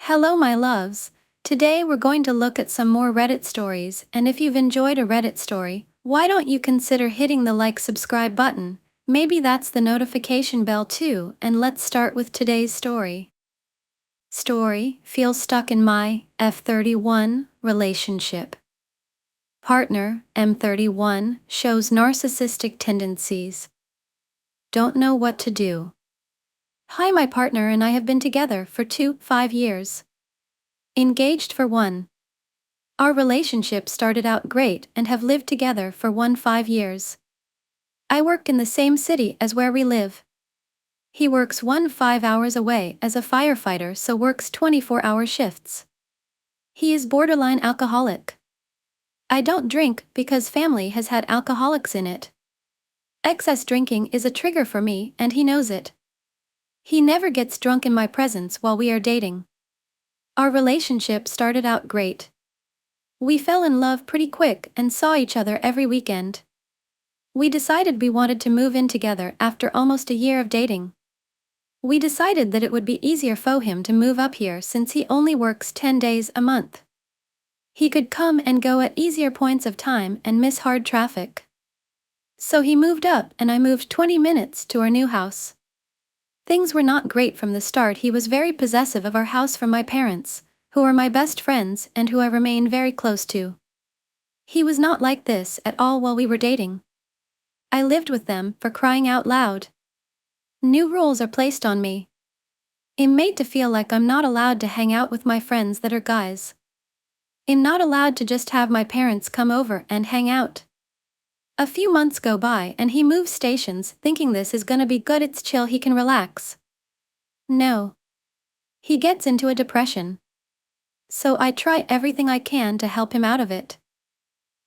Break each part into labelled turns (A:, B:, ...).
A: Hello, my loves. Today we're going to look at some more Reddit stories, and if you've enjoyed a Reddit story, why don't you consider hitting the subscribe button? Maybe that's the notification bell too, and let's start with today's story. Feel stuck in my f31 relationship. Partner, m31, shows narcissistic tendencies. Don't know what to do. Hi, my partner and I have been together for 5 years. Engaged for 1. Our relationship started out great and have lived together for 5 years. I work in the same city as where we live. He works 5 hours away as a firefighter, so works 24-hour shifts. He is borderline alcoholic. I don't drink because family has had alcoholics in it. Excess drinking is a trigger for me and he knows it. He never gets drunk in my presence while we are dating. Our relationship started out great. We fell in love pretty quick and saw each other every weekend. We decided we wanted to move in together after almost a year of dating. We decided that it would be easier for him to move up here since he only works 10 days a month. He could come and go at easier points of time and miss hard traffic. So he moved up and I moved 20 minutes to our new house. Things were not great from the start. He was very possessive of our house from my parents, who are my best friends and who I remain very close to. He was not like this at all while we were dating. I lived with them, for crying out loud. New rules are placed on me. I'm made to feel like I'm not allowed to hang out with my friends that are guys. I'm not allowed to just have my parents come over and hang out. A few months go by and he moves stations thinking this is gonna be good, it's chill, he can relax. No. He gets into a depression. So I try everything I can to help him out of it.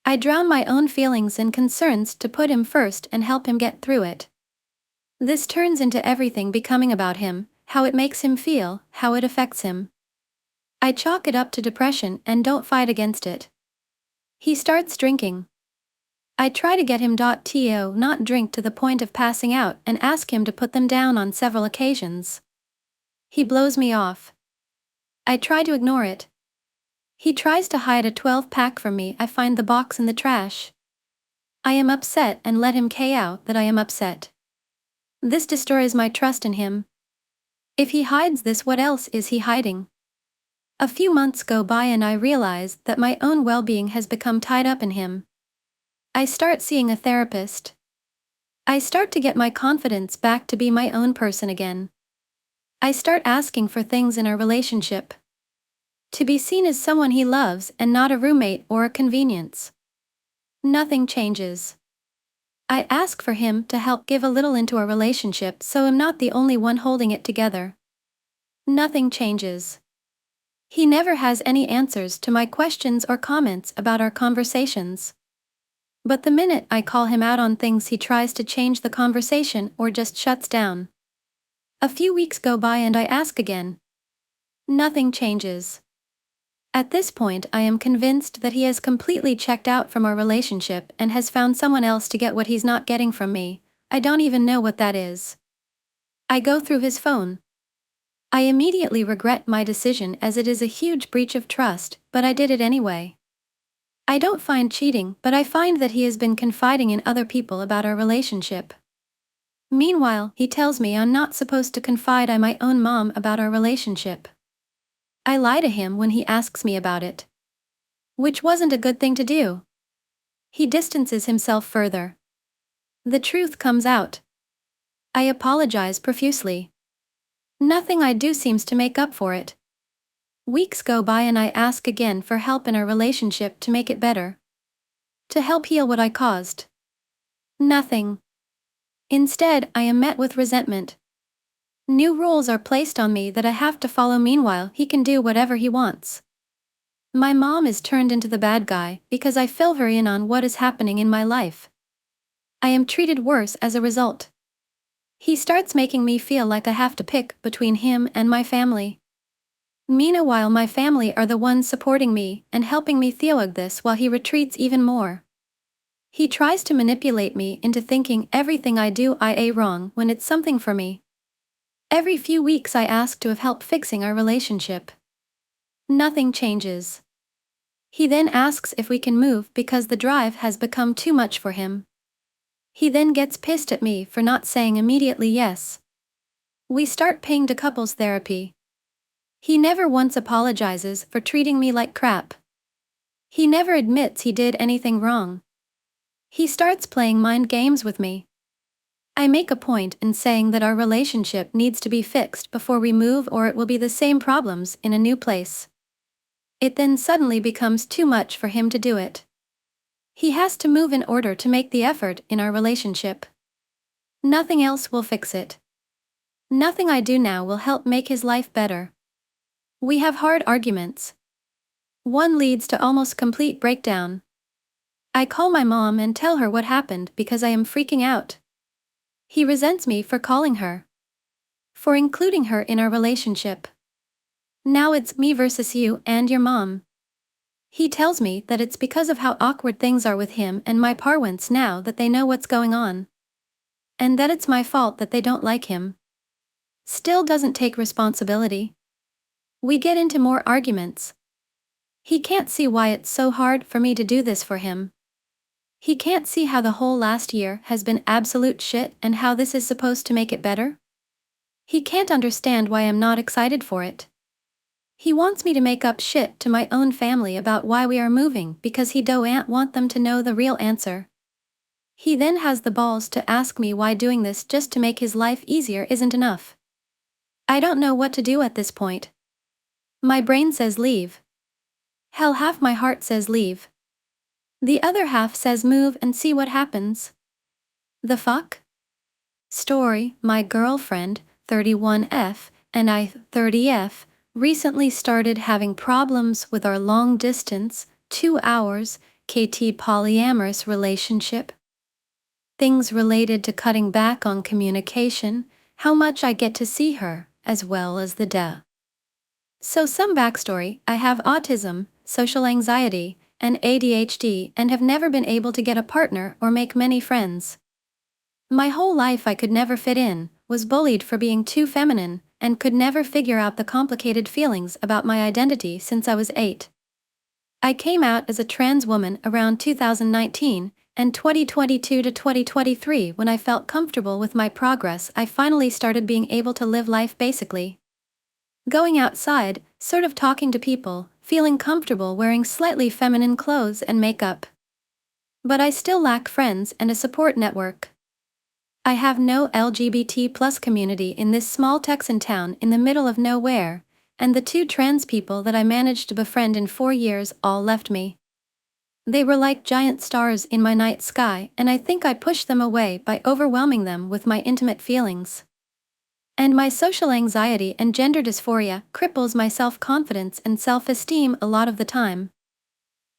A: I drown my own feelings and concerns to put him first and help him get through it. This turns into everything becoming about him, how it makes him feel, how it affects him. I chalk it up to depression and don't fight against it. He starts drinking. I try to get him to not drink to the point of passing out and ask him to put them down on several occasions. He blows me off. I try to ignore it. He tries to hide a 12-pack from me. I find the box in the trash. I am upset and let him out that I am upset. This destroys my trust in him. If he hides this, what else is he hiding? A few months go by and I realize that my own well-being has become tied up in him. I start seeing a therapist. I start to get my confidence back to be my own person again. I start asking for things in our relationship. To be seen as someone he loves and not a roommate or a convenience. Nothing changes. I ask for him to help give a little into our relationship so I'm not the only one holding it together. Nothing changes. He never has any answers to my questions or comments about our conversations. But the minute I call him out on things, he tries to change the conversation or just shuts down. A few weeks go by and I ask again. Nothing changes. At this point, I am convinced that he has completely checked out from our relationship and has found someone else to get what he's not getting from me. I don't even know what that is. I go through his phone. I immediately regret my decision as it is a huge breach of trust, but I did it anyway. I don't find cheating, but I find that he has been confiding in other people about our relationship. Meanwhile, he tells me I'm not supposed to confide in my own mom about our relationship. I lie to him when he asks me about it. Which wasn't a good thing to do. He distances himself further. The truth comes out. I apologize profusely. Nothing I do seems to make up for it. Weeks go by and I ask again for help in our relationship to make it better. To help heal what I caused. Nothing. Instead, I am met with resentment. New rules are placed on me that I have to follow. Meanwhile, he can do whatever he wants. My mom is turned into the bad guy because I feel very in on what is happening in my life. I am treated worse as a result. He starts making me feel like I have to pick between him and my family. Meanwhile, my family are the ones supporting me and helping me deal this while he retreats even more. He tries to manipulate me into thinking everything I do is wrong when it's something for me. Every few weeks I ask to have help fixing our relationship. Nothing changes. He then asks if we can move because the drive has become too much for him. He then gets pissed at me for not saying immediately yes. We start paying to couples therapy. He never once apologizes for treating me like crap. He never admits he did anything wrong. He starts playing mind games with me. I make a point in saying that our relationship needs to be fixed before we move, or it will be the same problems in a new place. It then suddenly becomes too much for him to do it. He has to move in order to make the effort in our relationship. Nothing else will fix it. Nothing I do now will help make his life better. We have hard arguments. One leads to almost complete breakdown. I call my mom and tell her what happened because I am freaking out. He resents me for calling her, for including her in our relationship. Now it's me versus you and your mom. He tells me that it's because of how awkward things are with him and my parents now that they know what's going on. And that it's my fault that they don't like him. Still doesn't take responsibility. We get into more arguments. He can't see why it's so hard for me to do this for him. He can't see how the whole last year has been absolute shit and how this is supposed to make it better. He can't understand why I'm not excited for it. He wants me to make up shit to my own family about why we are moving because he don't want them to know the real answer. He then has the balls to ask me why doing this just to make his life easier isn't enough. I don't know what to do at this point. My brain says leave. Hell, half my heart says leave. The other half says move and see what happens. The fuck? Story: my girlfriend, 31F, and I, 30F, recently started having problems with our long-distance, 2 hours, KT polyamorous relationship. Things related to cutting back on communication, how much I get to see her, as well as the So some backstory: I have autism, social anxiety, and ADHD and have never been able to get a partner or make many friends. My whole life I could never fit in, was bullied for being too feminine, and could never figure out the complicated feelings about my identity since I was 8. I came out as a trans woman around 2019, and 2022 to 2023 when I felt comfortable with my progress I finally started being able to live life basically. Going outside, sort of talking to people, feeling comfortable wearing slightly feminine clothes and makeup. But I still lack friends and a support network. I have no LGBT+ community in this small Texan town in the middle of nowhere, and the 2 trans people that I managed to befriend in 4 years all left me. They were like giant stars in my night sky, and I think I pushed them away by overwhelming them with my intimate feelings. And my social anxiety and gender dysphoria cripples my self-confidence and self-esteem a lot of the time.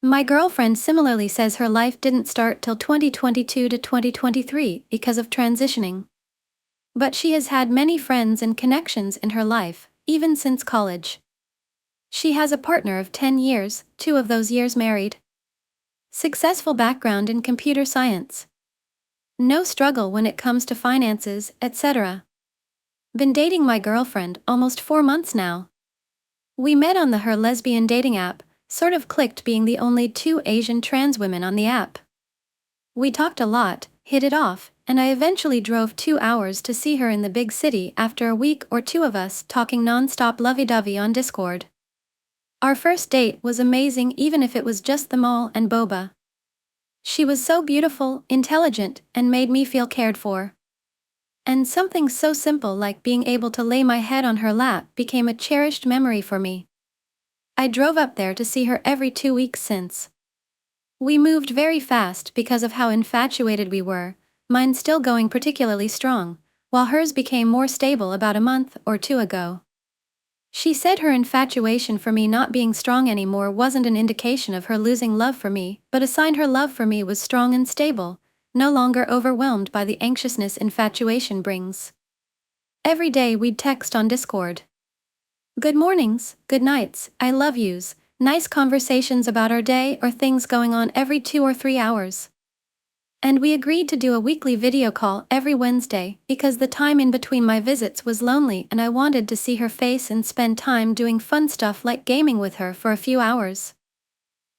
A: My girlfriend similarly says her life didn't start till 2022 to 2023 because of transitioning. But she has had many friends and connections in her life, even since college. She has a partner of 10 years, 2 of those years married. Successful background in computer science. No struggle when it comes to finances, etc. Been dating my girlfriend almost 4 months now. We met on her lesbian dating app, sort of clicked being the only 2 Asian trans women on the app. We talked a lot, hit it off, and I eventually drove 2 hours to see her in the big city after a week or 2 of us talking non-stop lovey-dovey on Discord. Our first date was amazing even if it was just the mall and boba. She was so beautiful, intelligent, and made me feel cared for. And something so simple like being able to lay my head on her lap became a cherished memory for me. I drove up there to see her every 2 weeks since. We moved very fast because of how infatuated we were, mine still going particularly strong, while hers became more stable about a month or 2 ago. She said her infatuation for me not being strong anymore wasn't an indication of her losing love for me, but a sign her love for me was strong and stable, no longer overwhelmed by the anxiousness infatuation brings. Every day we'd text on Discord. Good mornings, good nights, I love yous, nice conversations about our day or things going on every 2 or 3 hours. And we agreed to do a weekly video call every Wednesday because the time in between my visits was lonely and I wanted to see her face and spend time doing fun stuff like gaming with her for a few hours.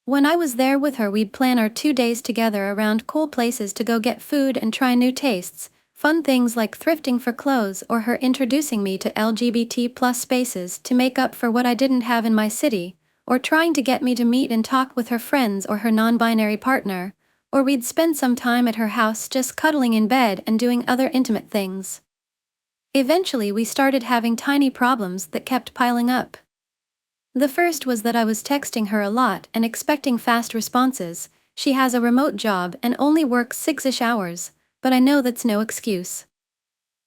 A: When I was there with her, we'd plan our 2 days together around cool places to go get food and try new tastes, fun things like thrifting for clothes or her introducing me to LGBT plus spaces to make up for what I didn't have in my city, or trying to get me to meet and talk with her friends or her non-binary partner, or we'd spend some time at her house just cuddling in bed and doing other intimate things. Eventually we started having tiny problems that kept piling up. The first was that I was texting her a lot and expecting fast responses. She has a remote job and only works 6-ish hours, but I know that's no excuse.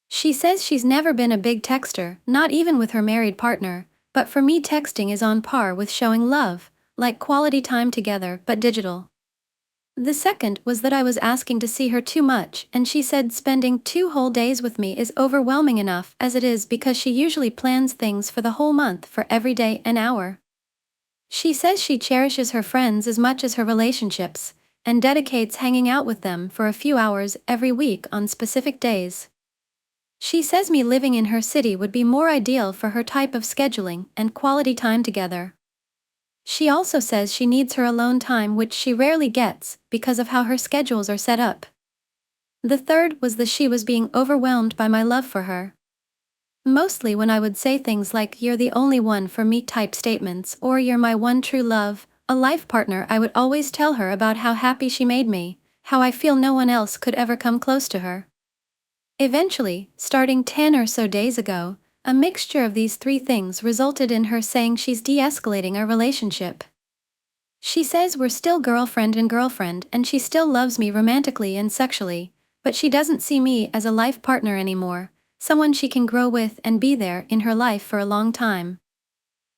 A: She says she's never been a big texter, not even with her married partner, but for me texting is on par with showing love, like quality time together but digital. The second was that I was asking to see her too much, and she said spending 2 whole days with me is overwhelming enough as it is because she usually plans things for the whole month for every day an hour. She says she cherishes her friends as much as her relationships, and dedicates hanging out with them for a few hours every week on specific days. She says me living in her city would be more ideal for her type of scheduling and quality time together. She also says she needs her alone time, which she rarely gets because of how her schedules are set up. The third was that she was being overwhelmed by my love for her. Mostly when I would say things like "you're the only one for me" type statements or "you're my one true love, a life partner," I would always tell her about how happy she made me, how I feel no one else could ever come close to her. Eventually, starting 10 or so days ago, a mixture of these 3 things resulted in her saying she's de-escalating our relationship. She says we're still girlfriend and she still loves me romantically and sexually, but she doesn't see me as a life partner anymore, someone she can grow with and be there in her life for a long time.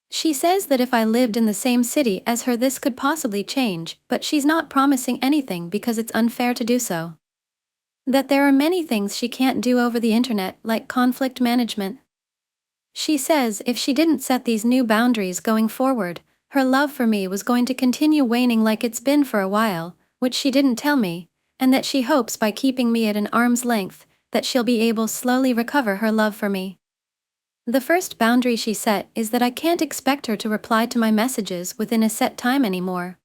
A: She says that if I lived in the same city as her this could possibly change, but she's not promising anything because it's unfair to do so. That there are many things she can't do over the internet, like conflict management. She says if she didn't set these new boundaries going forward, her love for me was going to continue waning like it's been for a while, which she didn't tell me, and that she hopes by keeping me at an arm's length, that she'll be able to slowly recover her love for me. The first boundary she set is that I can't expect her to reply to my messages within a set time anymore.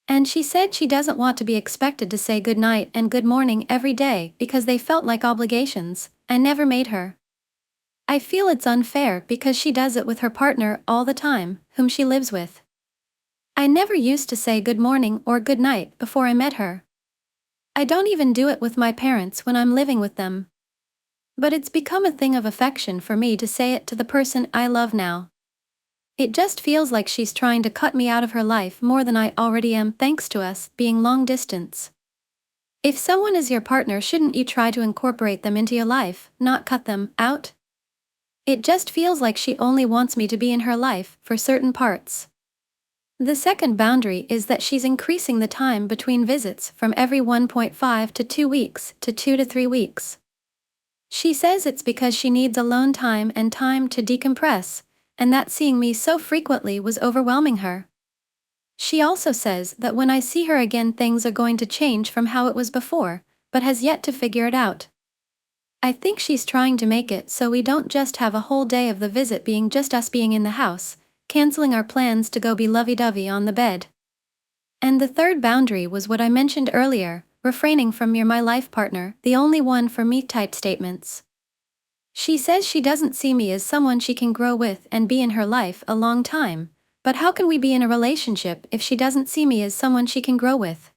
A: And she said she doesn't want to be expected to say good night and good morning every day because they felt like obligations. I never made her. I feel it's unfair because she does it with her partner all the time, whom she lives with. I never used to say good morning or good night before I met her. I don't even do it with my parents when I'm living with them. But it's become a thing of affection for me to say it to the person I love now. It just feels like she's trying to cut me out of her life more than I already am, thanks to us being long distance. If someone is your partner, shouldn't you try to incorporate them into your life, not cut them out? It just feels like she only wants me to be in her life for certain parts. The second boundary is that she's increasing the time between visits from every 1.5 to 2 weeks to 2 to 3 weeks. She says it's because she needs alone time and time to decompress, and that seeing me so frequently was overwhelming her. She also says that when I see her again things are going to change from how it was before, but has yet to figure it out. I think she's trying to make it so we don't just have a whole day of the visit being just us being in the house, canceling our plans to go be lovey-dovey on the bed. And the third boundary was what I mentioned earlier, refraining from "you're my life partner, the only one for me" type statements. She says she doesn't see me as someone she can grow with and be in her life a long time, but how can we be in a relationship if she doesn't see me as someone she can grow with?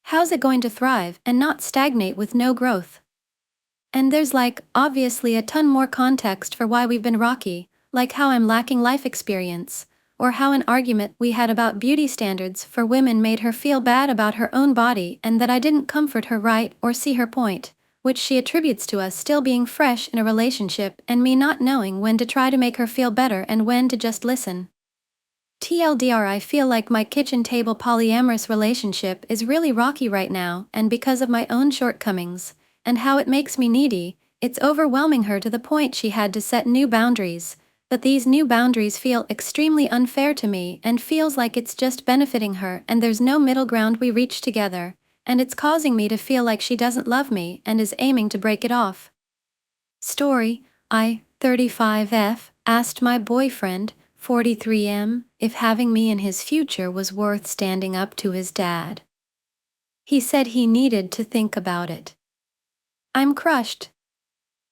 A: How's it going to thrive and not stagnate with no growth? And there's obviously a ton more context for why we've been rocky, like how I'm lacking life experience, or how an argument we had about beauty standards for women made her feel bad about her own body and that I didn't comfort her right or see her point, which she attributes to us still being fresh in a relationship and me not knowing when to try to make her feel better and when to just listen. TLDR, I feel like my kitchen table polyamorous relationship is really rocky right now, and because of my own shortcomings, and how it makes me needy, it's overwhelming her to the point she had to set new boundaries, but these new boundaries feel extremely unfair to me and feels like it's just benefiting her and there's no middle ground we reach together, and it's causing me to feel like she doesn't love me and is aiming to break it off. Story, I, 35F, asked my boyfriend, 43M, if having me in his future was worth standing up to his dad. He said he needed to think about it. I'm crushed.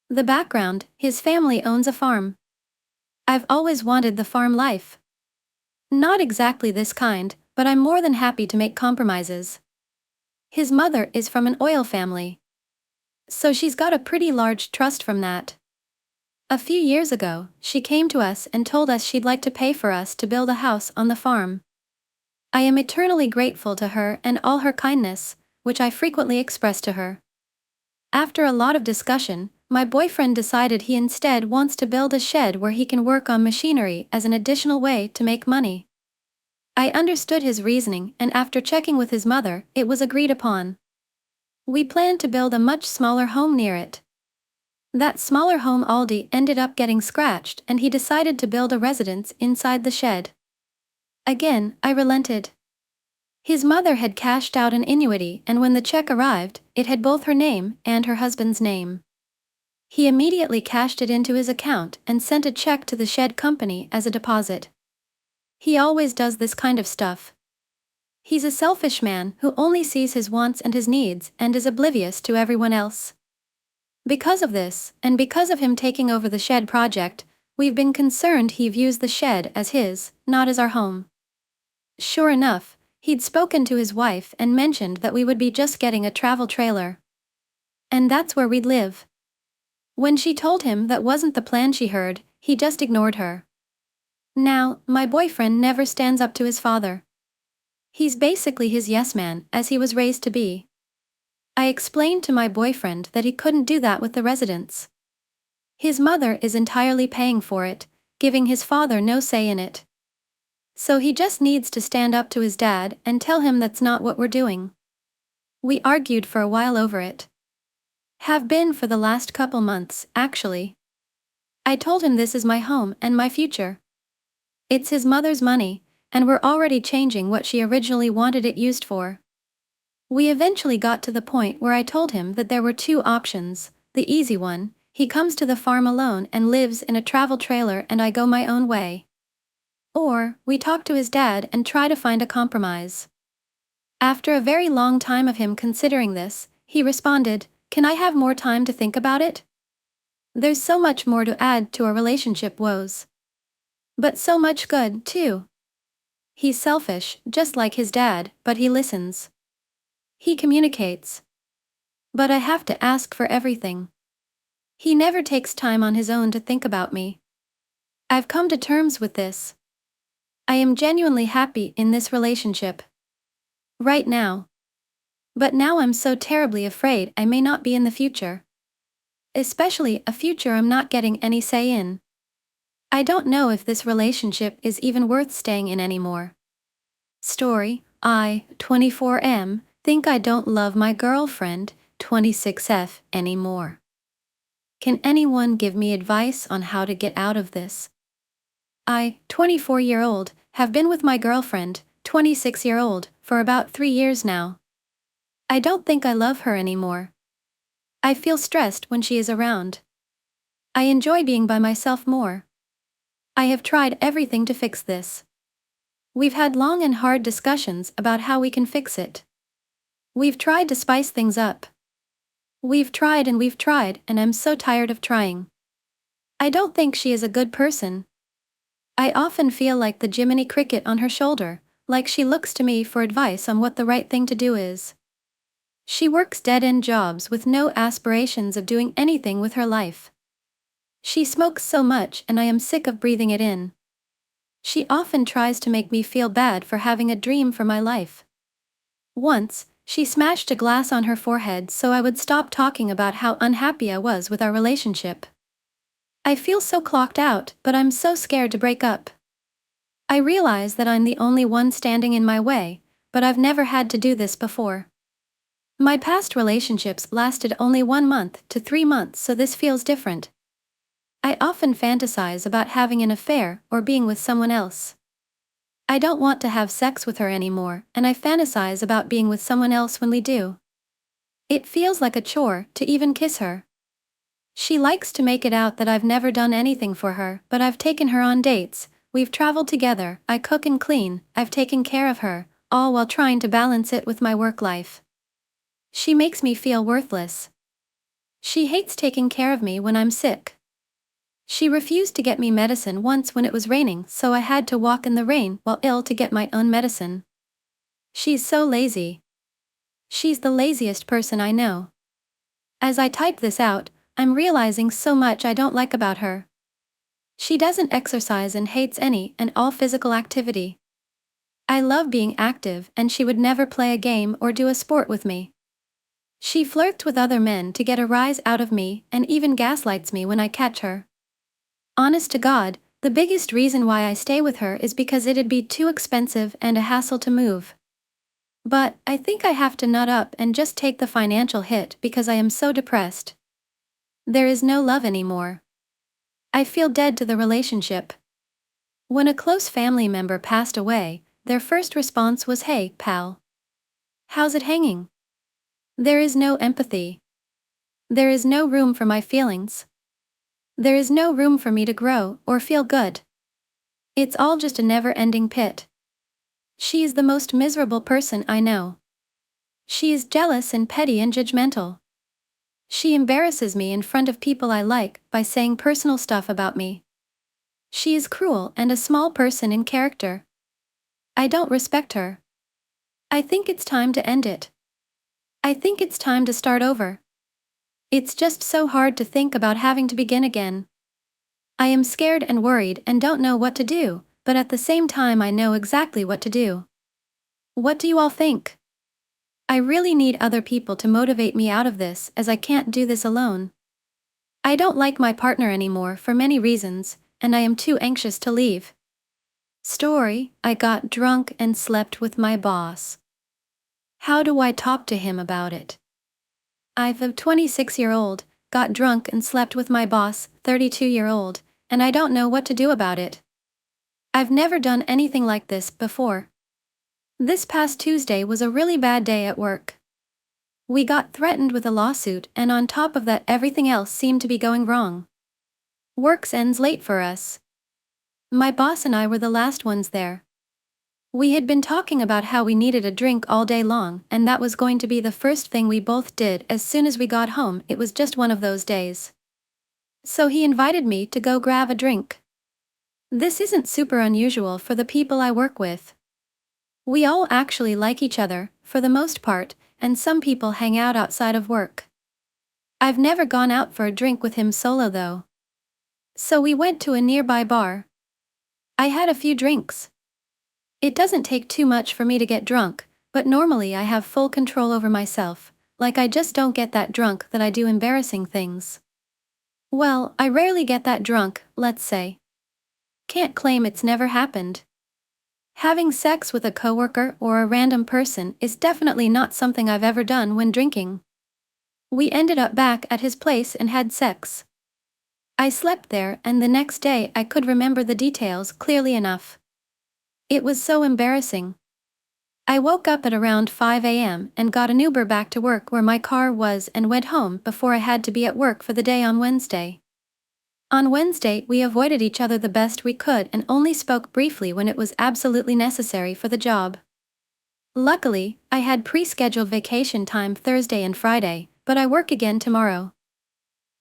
A: The background, his family owns a farm. I've always wanted the farm life. Not exactly this kind, but I'm more than happy to make compromises. His mother is from an oil family, so she's got a pretty large trust from that. A few years ago, she came to us and told us she'd like to pay for us to build a house on the farm. I am eternally grateful to her and all her kindness, which I frequently express to her. After a lot of discussion, my boyfriend decided he instead wants to build a shed where he can work on machinery as an additional way to make money. I understood his reasoning, and after checking with his mother, it was agreed upon. We planned to build a much smaller home near it. That smaller home Aldi ended up getting scratched, and he decided to build a residence inside the shed. Again, I relented. His mother had cashed out an annuity, and when the check arrived, it had both her name and her husband's name. He immediately cashed it into his account and sent a check to the shed company as a deposit. He always does this kind of stuff. He's a selfish man who only sees his wants and his needs and is oblivious to everyone else. Because of this, and because of him taking over the shed project, we've been concerned he views the shed as his, not as our home. Sure enough, he'd spoken to his wife and mentioned that we would be just getting a travel trailer. And that's where we'd live. When she told him that wasn't the plan she heard, he just ignored her. Now, my boyfriend never stands up to his father. He's basically his yes man, as he was raised to be. I explained to my boyfriend that he couldn't do that with the residence. His mother is entirely paying for it, giving his father no say in it. So he just needs to stand up to his dad and tell him that's not what we're doing. We argued for a while over it. Have been for the last couple months, actually. I told him this is my home and my future. It's his mother's money, and we're already changing what she originally wanted it used for. We eventually got to the point where I told him that there were two options. The easy one, he comes to the farm alone and lives in a travel trailer and I go my own way. Or, we talk to his dad and try to find a compromise. After a very long time of him considering this, he responded, "Can I have more time to think about it? There's so much more to add to our relationship woes. But so much good, too." He's selfish, just like his dad, but he listens. He communicates. But I have to ask for everything. He never takes time on his own to think about me. I've come to terms with this. I am genuinely happy in this relationship. Right now. But now I'm so terribly afraid I may not be in the future. Especially a future I'm not getting any say in. I don't know if this relationship is even worth staying in anymore. Story, I, 24M, think I don't love my girlfriend, 26F, anymore. Can anyone give me advice on how to get out of this? I, 24-year-old, have been with my girlfriend, 26-year-old, for about 3 years now. I don't think I love her anymore. I feel stressed when she is around. I enjoy being by myself more. I have tried everything to fix this. We've had long and hard discussions about how we can fix it. We've tried to spice things up. We've tried, and I'm so tired of trying. I don't think she is a good person. I often feel like the Jiminy Cricket on her shoulder, like she looks to me for advice on what the right thing to do is. She works dead-end jobs with no aspirations of doing anything with her life. She smokes so much and I am sick of breathing it in. She often tries to make me feel bad for having a dream for my life. Once, she smashed a glass on her forehead so I would stop talking about how unhappy I was with our relationship. I feel so clocked out, but I'm so scared to break up. I realize that I'm the only one standing in my way, but I've never had to do this before. My past relationships lasted only 1 month to 3 months, so this feels different. I often fantasize about having an affair or being with someone else. I don't want to have sex with her anymore, and I fantasize about being with someone else when we do. It feels like a chore to even kiss her. She likes to make it out that I've never done anything for her, but I've taken her on dates, we've traveled together, I cook and clean, I've taken care of her, all while trying to balance it with my work life. She makes me feel worthless. She hates taking care of me when I'm sick. She refused to get me medicine once when it was raining, so I had to walk in the rain while ill to get my own medicine. She's so lazy. She's the laziest person I know. As I type this out, I'm realizing so much I don't like about her. She doesn't exercise and hates any and all physical activity. I love being active, and she would never play a game or do a sport with me. She flirts with other men to get a rise out of me and even gaslights me when I catch her. Honest to God, the biggest reason why I stay with her is because it'd be too expensive and a hassle to move. But I think I have to nut up and just take the financial hit because I am so depressed. There is no love anymore. I feel dead to the relationship. When a close family member passed away, their first response was, "Hey, pal. How's it hanging?" There is no empathy. There is no room for my feelings. There is no room for me to grow or feel good. It's all just a never-ending pit. She is the most miserable person I know. She is jealous and petty and judgmental. She embarrasses me in front of people I like by saying personal stuff about me. She is cruel and a small person in character. I don't respect her. I think it's time to end it. I think it's time to start over. It's just so hard to think about having to begin again. I am scared and worried and don't know what to do, but at the same time I know exactly what to do. What do you all think? I really need other people to motivate me out of this, as I can't do this alone. I don't like my partner anymore for many reasons, and I am too anxious to leave. Story: I got drunk and slept with my boss. How do I talk to him about it? I'm a 26-year-old, got drunk and slept with my boss, 32-year-old, and I don't know what to do about it. I've never done anything like this before. This past Tuesday was a really bad day at work. We got threatened with a lawsuit, and on top of that everything else seemed to be going wrong. Work ends late for us. My boss and I were the last ones there. We had been talking about how we needed a drink all day long, and that was going to be the first thing we both did as soon as we got home. It was just one of those days. So he invited me to go grab a drink. This isn't super unusual for the people I work with. We all actually like each other, for the most part, and some people hang out outside of work. I've never gone out for a drink with him solo though. So we went to a nearby bar. I had a few drinks. It doesn't take too much for me to get drunk, but normally I have full control over myself, like I just don't get that drunk that I do embarrassing things. Well, I rarely get that drunk, let's say. Can't claim it's never happened. Having sex with a coworker or a random person is definitely not something I've ever done when drinking. We ended up back at his place and had sex. I slept there, and the next day I could remember the details clearly enough. It was so embarrassing. I woke up at around 5 a.m. and got an Uber back to work where my car was and went home before I had to be at work for the day on Wednesday. On Wednesday, we avoided each other the best we could and only spoke briefly when it was absolutely necessary for the job. Luckily, I had pre-scheduled vacation time Thursday and Friday, but I work again tomorrow.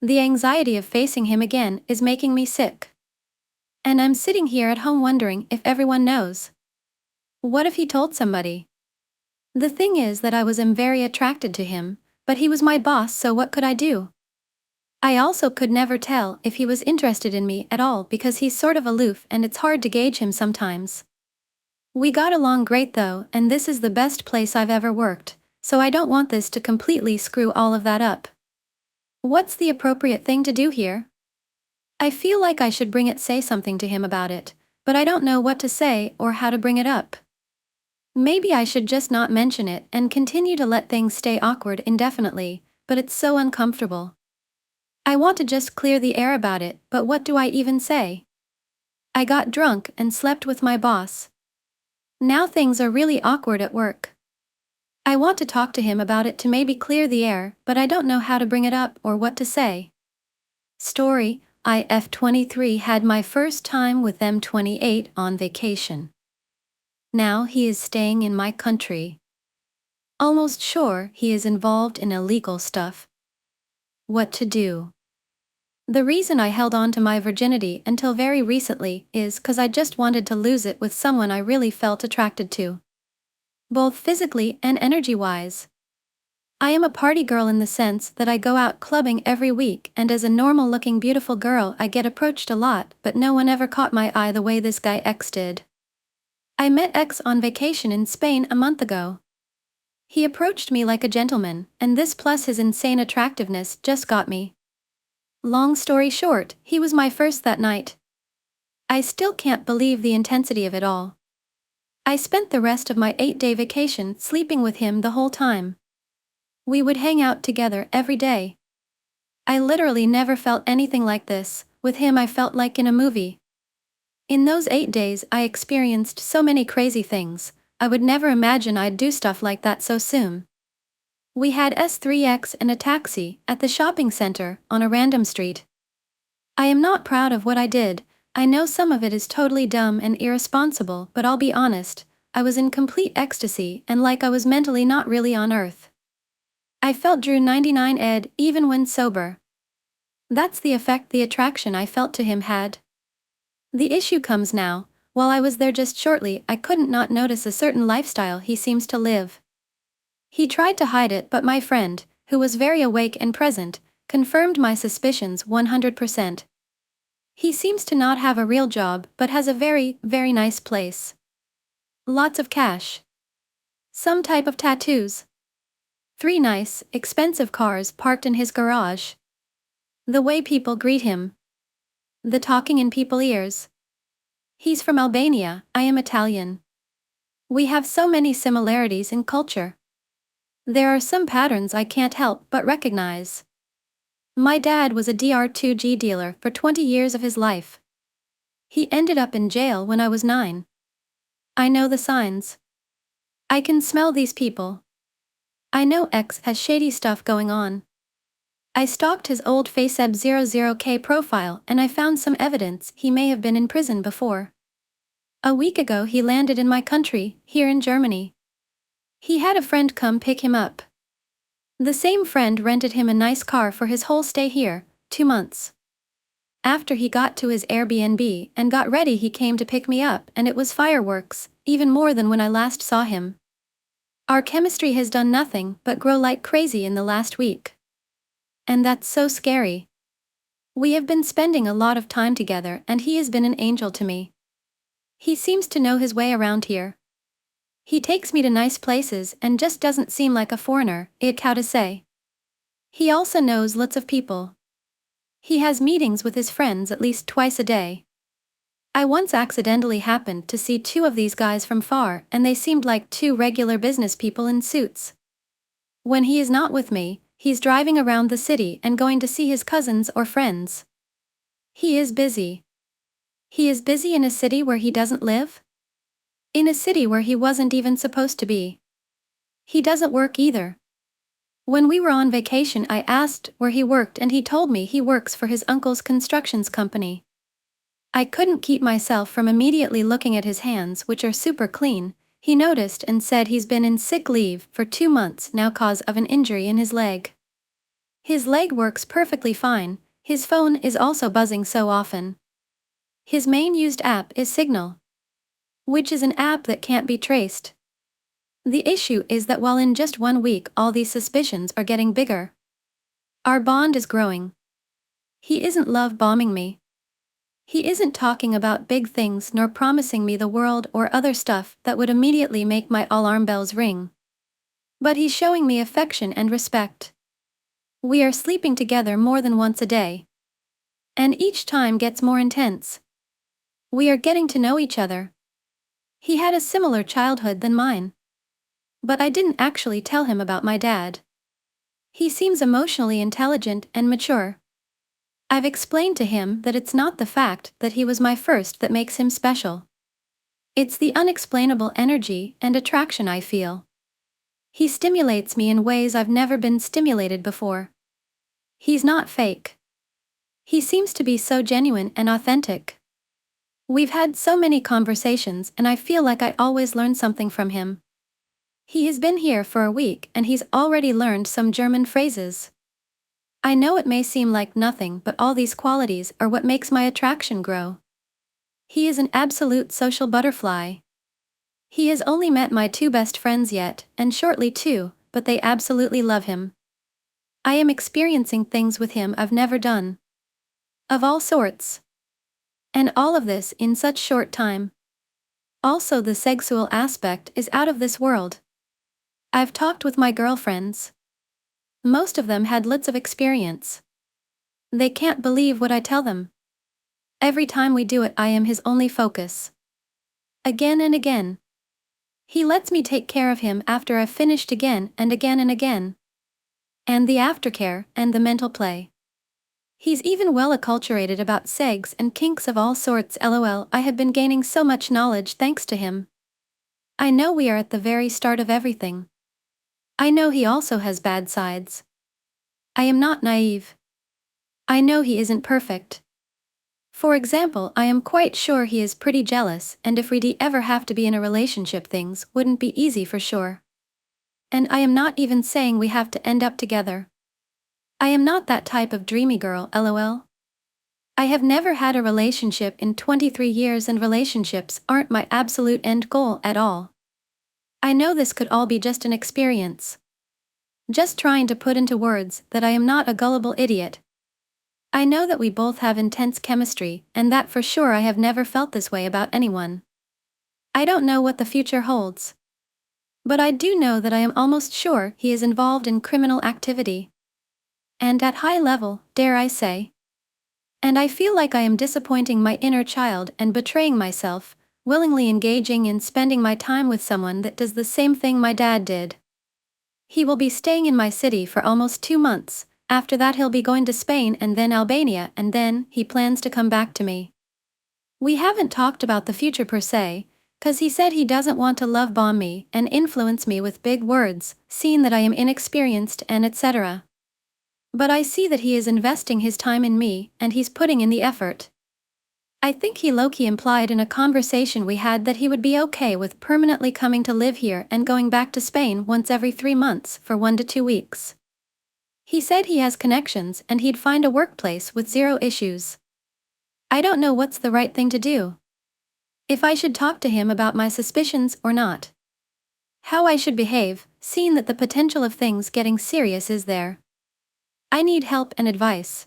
A: The anxiety of facing him again is making me sick. And I'm sitting here at home wondering if everyone knows. What if he told somebody? The thing is that I am very attracted to him, but he was my boss, so what could I do? I also could never tell if he was interested in me at all because he's sort of aloof and it's hard to gauge him sometimes. We got along great though, and this is the best place I've ever worked, so I don't want this to completely screw all of that up. What's the appropriate thing to do here? I feel like I should say something to him about it, but I don't know what to say or how to bring it up. Maybe I should just not mention it and continue to let things stay awkward indefinitely, but it's so uncomfortable. I want to just clear the air about it, but what do I even say? I got drunk and slept with my boss. Now things are really awkward at work. I want to talk to him about it to maybe clear the air, but I don't know how to bring it up or what to say. Story: I f23 had my first time with m28 on vacation. Now he is staying in my country. Almost sure he is involved in illegal stuff. What to do? The reason I held on to my virginity until very recently is 'cause I just wanted to lose it with someone I really felt attracted to, both physically and energy-wise. I am a party girl in the sense that I go out clubbing every week, and as a normal-looking beautiful girl I get approached a lot, but no one ever caught my eye the way this guy X did. I met X on vacation in Spain a month ago. He approached me like a gentleman, and this plus his insane attractiveness just got me. Long story short, he was my first that night. I still can't believe the intensity of it all. I spent the rest of my 8-day vacation sleeping with him the whole time. We would hang out together every day. I literally never felt anything like this. With him I felt like in a movie. In those 8 days I experienced so many crazy things. I would never imagine I'd do stuff like that so soon. We had S3X and a taxi at the shopping center on a random street. I am not proud of what I did. I know some of it is totally dumb and irresponsible, but I'll be honest, I was in complete ecstasy and like I was mentally not really on Earth. I felt Drew 99 ed even when sober. That's the effect the attraction I felt to him had. The issue comes now. While I was there just shortly, I couldn't not notice a certain lifestyle he seems to live. He tried to hide it, but my friend, who was very awake and present, confirmed my suspicions 100%. He seems to not have a real job, but has a very, very nice place. Lots of cash. Some type of tattoos. 3 nice, expensive cars parked in his garage. The way people greet him. The talking in people's ears. He's from Albania, I am Italian. We have so many similarities in culture. There are some patterns I can't help but recognize. My dad was a DR2G dealer for 20 years of his life. He ended up in jail when I was 9. I know the signs. I can smell these people. I know X has shady stuff going on. I stalked his old FaceApp00K profile and I found some evidence he may have been in prison before. A week ago he landed in my country, here in Germany. He had a friend come pick him up. The same friend rented him a nice car for his whole stay here, 2 months. After he got to his Airbnb and got ready, he came to pick me up, and it was fireworks, even more than when I last saw him. Our chemistry has done nothing but grow like crazy in the last week. And that's so scary. We have been spending a lot of time together and he has been an angel to me. He seems to know his way around here. He takes me to nice places and just doesn't seem like a foreigner, how to say. He also knows lots of people. He has meetings with his friends at least twice a day. I once accidentally happened to see 2 of these guys from far and they seemed like 2 regular business people in suits. When he is not with me, he's driving around the city and going to see his cousins or friends. He is busy. He is busy in a city where he doesn't live? In a city where he wasn't even supposed to be. He doesn't work either. When we were on vacation I asked where he worked and he told me he works for his uncle's constructions company. I couldn't keep myself from immediately looking at his hands, which are super clean. He noticed and said he's been in sick leave for 2 months now cause of an injury in his leg. His leg works perfectly fine, his phone is also buzzing so often. His main used app is Signal, which is an app that can't be traced. The issue is that while in just 1 week all these suspicions are getting bigger. Our bond is growing. He isn't love bombing me. He isn't talking about big things nor promising me the world or other stuff that would immediately make my alarm bells ring. But he's showing me affection and respect. We are sleeping together more than once a day. And each time gets more intense. We are getting to know each other. He had a similar childhood than mine. But I didn't actually tell him about my dad. He seems emotionally intelligent and mature. I've explained to him that it's not the fact that he was my first that makes him special. It's the unexplainable energy and attraction I feel. He stimulates me in ways I've never been stimulated before. He's not fake. He seems to be so genuine and authentic. We've had so many conversations and I feel like I always learn something from him. He has been here for a week and he's already learned some German phrases. I know it may seem like nothing, but all these qualities are what makes my attraction grow. He is an absolute social butterfly. He has only met my two best friends yet, and shortly too, but they absolutely love him. I am experiencing things with him I've never done. Of all sorts. And all of this in such short time. Also, the sexual aspect is out of this world. I've talked with my girlfriends. Most of them had lots of experience. They can't believe what I tell them. Every time we do it, I am his only focus. Again and again. He lets me take care of him after I've finished again and again and again. And the aftercare and the mental play. He's even well acculturated about segs and kinks of all sorts. LOL, I have been gaining so much knowledge thanks to him. I know we are at the very start of everything. I know he also has bad sides. I am not naive. I know he isn't perfect. For example, I am quite sure he is pretty jealous, and if we'd ever have to be in a relationship, things wouldn't be easy for sure. And I am not even saying we have to end up together. I am not that type of dreamy girl, LOL. I have never had a relationship in 23 years and relationships aren't my absolute end goal at all. I know this could all be just an experience. Just trying to put into words that I am not a gullible idiot. I know that we both have intense chemistry, and that for sure I have never felt this way about anyone. I don't know what the future holds. But I do know that I am almost sure he is involved in criminal activity. And at high level, dare I say. And I feel like I am disappointing my inner child and betraying myself, willingly engaging in spending my time with someone that does the same thing my dad did. He will be staying in my city for almost 2 months, after that he'll be going to Spain and then Albania, and then he plans to come back to me. We haven't talked about the future per se, 'cause he said he doesn't want to love bomb me and influence me with big words, seeing that I am inexperienced and etc. But I see that he is investing his time in me, and he's putting in the effort. I think he low-key implied in a conversation we had that he would be okay with permanently coming to live here and going back to Spain once every 3 months for 1 to 2 weeks. He said he has connections and he'd find a workplace with 0 issues. I don't know what's the right thing to do. If I should talk to him about my suspicions or not. How I should behave, seeing that the potential of things getting serious is there. I need help and advice.